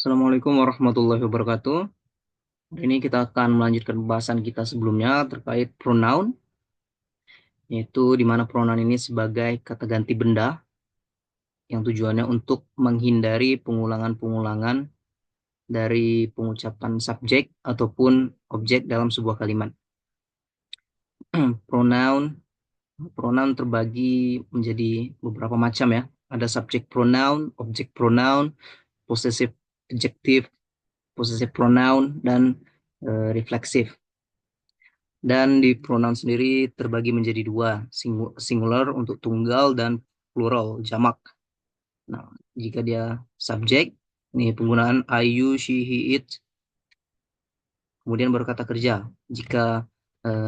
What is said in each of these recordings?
Assalamualaikum warahmatullahi wabarakatuh. Hari ini kita akan melanjutkan pembahasan kita sebelumnya terkait pronoun, yaitu di mana pronoun ini sebagai kata ganti benda yang tujuannya untuk menghindari pengulangan-pengulangan dari pengucapan subjek ataupun objek dalam sebuah kalimat. Pronoun, pronoun terbagi menjadi beberapa macam ya. Ada subject pronoun, object pronoun, possessive adjective, possessive pronoun, dan reflexive. Dan di pronoun sendiri terbagi menjadi dua, singular untuk tunggal dan plural, jamak. Nah, jika dia subjek, ini penggunaan I, you, she, he, it, kemudian baru kata kerja. Jika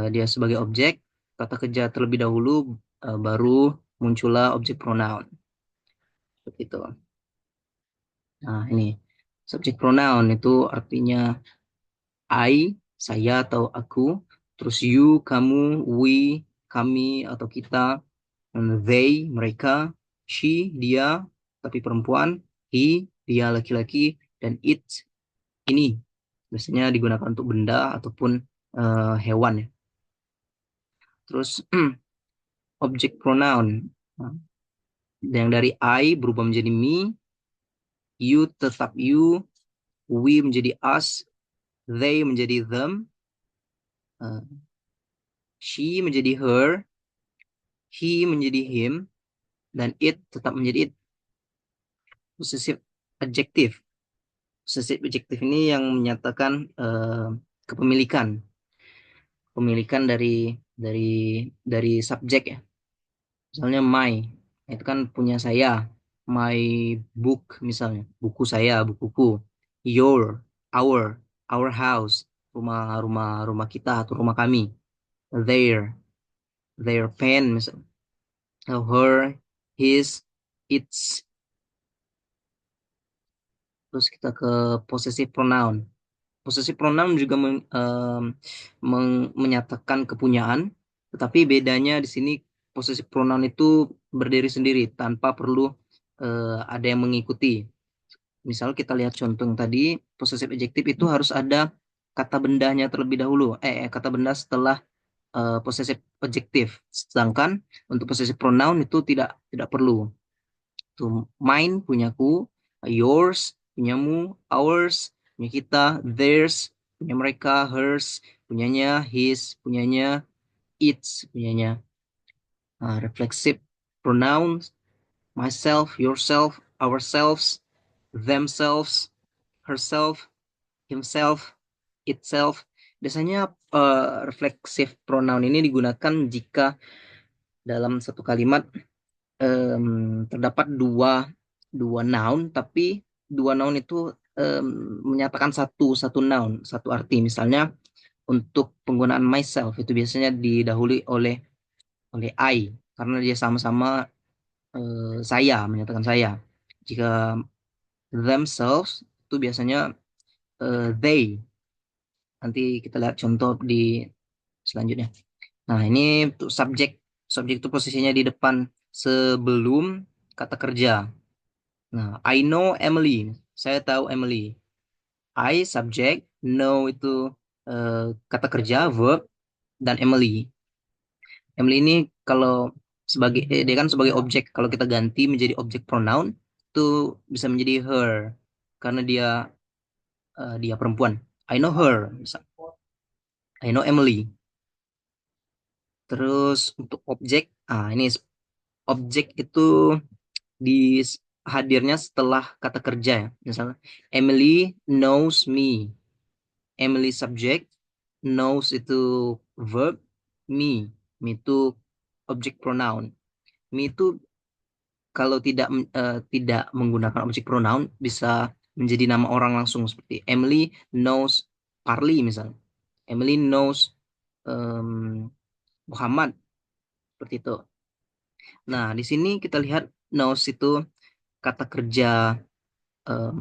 dia sebagai objek, kata kerja terlebih dahulu, baru muncullah objek pronoun. Seperti itu. Nah, ini subjek pronoun itu artinya I, saya atau aku, terus you, kamu, we, kami atau kita, they, mereka, she, dia, tapi perempuan, he, dia laki-laki, dan it, ini. Biasanya digunakan untuk benda ataupun hewan ya. Terus object pronoun. Nah, yang dari I berubah menjadi me, you tetap you, we menjadi us, they menjadi them, uh, she menjadi her, he menjadi him, dan it tetap menjadi it. Possessive adjective. Possessive adjective ini yang menyatakan kepemilikan, pemilikan dari subjek ya. Misalnya my, itu kan punya saya. My book misalnya, buku saya, bukuku. Your, our, our house, rumah rumah rumah kita atau rumah kami. Their pen misalnya. Her, his, its. Terus kita ke possessive pronoun. Possessive pronoun juga menyatakan kepunyaan, tetapi bedanya di sini possessive pronoun itu berdiri sendiri tanpa perlu ada yang mengikuti. Misal kita lihat contoh yang tadi, possessive adjective itu harus ada kata bendanya terlebih dahulu, kata benda setelah possessive adjective. Sedangkan untuk possessive pronoun itu tidak perlu. Tuh, mine punyaku, yours punyamu, ours punya kita, theirs punya mereka, hers punyanya, his punyanya, its punyanya. Nah, reflexive pronouns, myself, yourself, ourselves, themselves, herself, himself, itself. Biasanya reflexive pronoun ini digunakan jika dalam satu kalimat terdapat dua noun, tapi dua noun itu menyatakan satu noun, satu arti. Misalnya untuk penggunaan myself itu biasanya didahului oleh I karena dia sama-sama saya, menyatakan saya. Jika themselves itu biasanya they. Nanti kita lihat contoh di selanjutnya. Nah, ini untuk subjek. Subjek itu posisinya di depan sebelum kata kerja. Nah, I know Emily. Saya tahu Emily. I subjek, know itu kata kerja, verb, dan Emily. Emily ini kalau dia kan sebagai objek. Kalau kita ganti menjadi objek pronoun itu bisa menjadi her karena dia perempuan. I know her. I know Emily. Terus untuk objek, ini objek itu di hadirnya setelah kata kerja ya. Misalnya Emily knows me. Emily subject, knows itu verb, me. Me itu objek pronoun. Me itu kalau tidak menggunakan objek pronoun bisa menjadi nama orang langsung seperti Emily knows Parli misalnya. Emily knows Muhammad seperti itu. Nah, di sini kita lihat knows itu kata kerja em,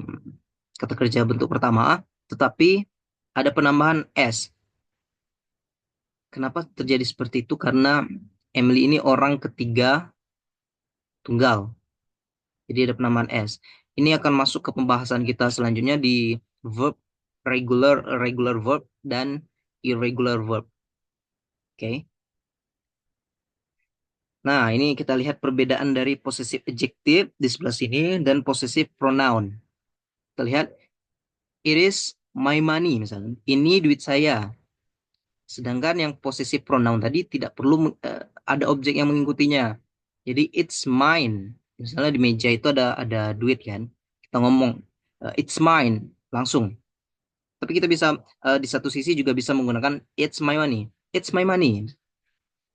kata kerja bentuk pertama, tetapi ada penambahan s. Kenapa terjadi seperti itu? Karena Emily ini orang ketiga tunggal. Jadi ada penambahan s. Ini akan masuk ke pembahasan kita selanjutnya di verb regular, regular verb, dan irregular verb. Oke. Nah, ini kita lihat perbedaan dari possessive adjective di sebelah sini dan possessive pronoun. Kita lihat, it is my money misalnya. Ini duit saya. Sedangkan yang possessive pronoun tadi tidak perlu ada objek yang mengikutinya. Jadi it's mine. Misalnya di meja itu ada duit kan. Kita ngomong it's mine langsung. Tapi kita bisa di satu sisi juga bisa menggunakan it's my money. It's my money.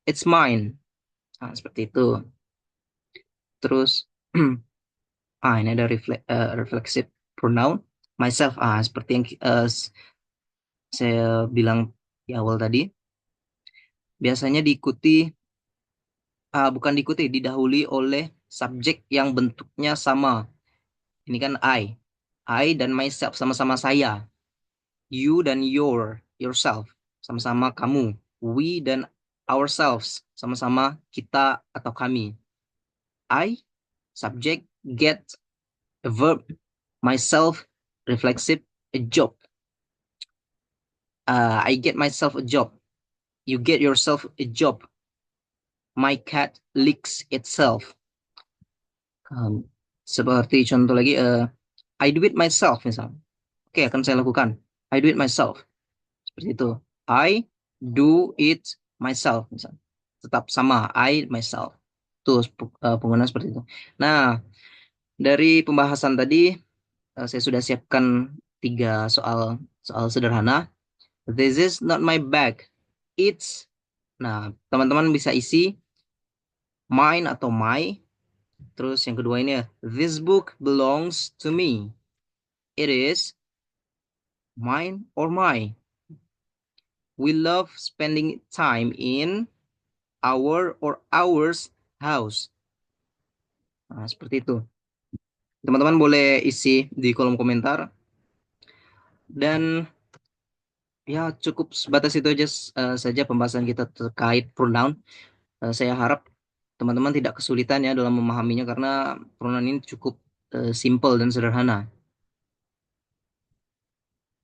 It's mine. Nah, seperti itu. Terus ini ada reflexive pronoun myself. Seperti yang saya bilang di awal tadi, biasanya diikuti bukan diikuti, didahului oleh subjek yang bentuknya sama. Ini kan I dan myself sama-sama saya. You dan yourself sama-sama kamu. We dan ourselves sama-sama kita atau kami. I subject, get a verb, myself reflexive, a job. I get myself a job. You get yourself a job. My cat licks itself. Seperti contoh lagi, I do it myself misalnya. Oke, akan saya lakukan. I do it myself. Seperti itu. I do it myself misalnya. Tetap sama, I myself. Itu penggunaan seperti itu. Nah, dari pembahasan tadi saya sudah siapkan 3 soal sederhana. This is not my bag. It's. Nah, teman-teman bisa isi mine atau my. Terus yang kedua ini ya, this book belongs to me. It is mine or my. We love spending time in our or ours house. Nah, seperti itu. Teman-teman boleh isi di kolom komentar. Dan ya cukup sebatas itu aja saja pembahasan kita terkait pronoun. Saya harap teman-teman tidak kesulitan ya dalam memahaminya karena pronoun ini cukup simple dan sederhana.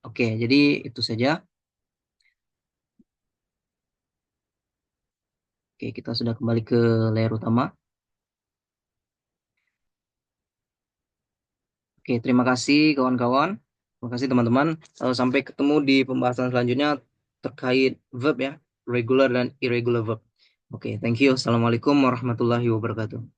Oke, jadi itu saja. Oke, kita sudah kembali ke layar utama. Oke, terima kasih kawan-kawan. Terima kasih teman-teman. Sampai ketemu di pembahasan selanjutnya terkait verb ya, regular dan irregular verb. Oke, thank you. Assalamualaikum warahmatullahi wabarakatuh.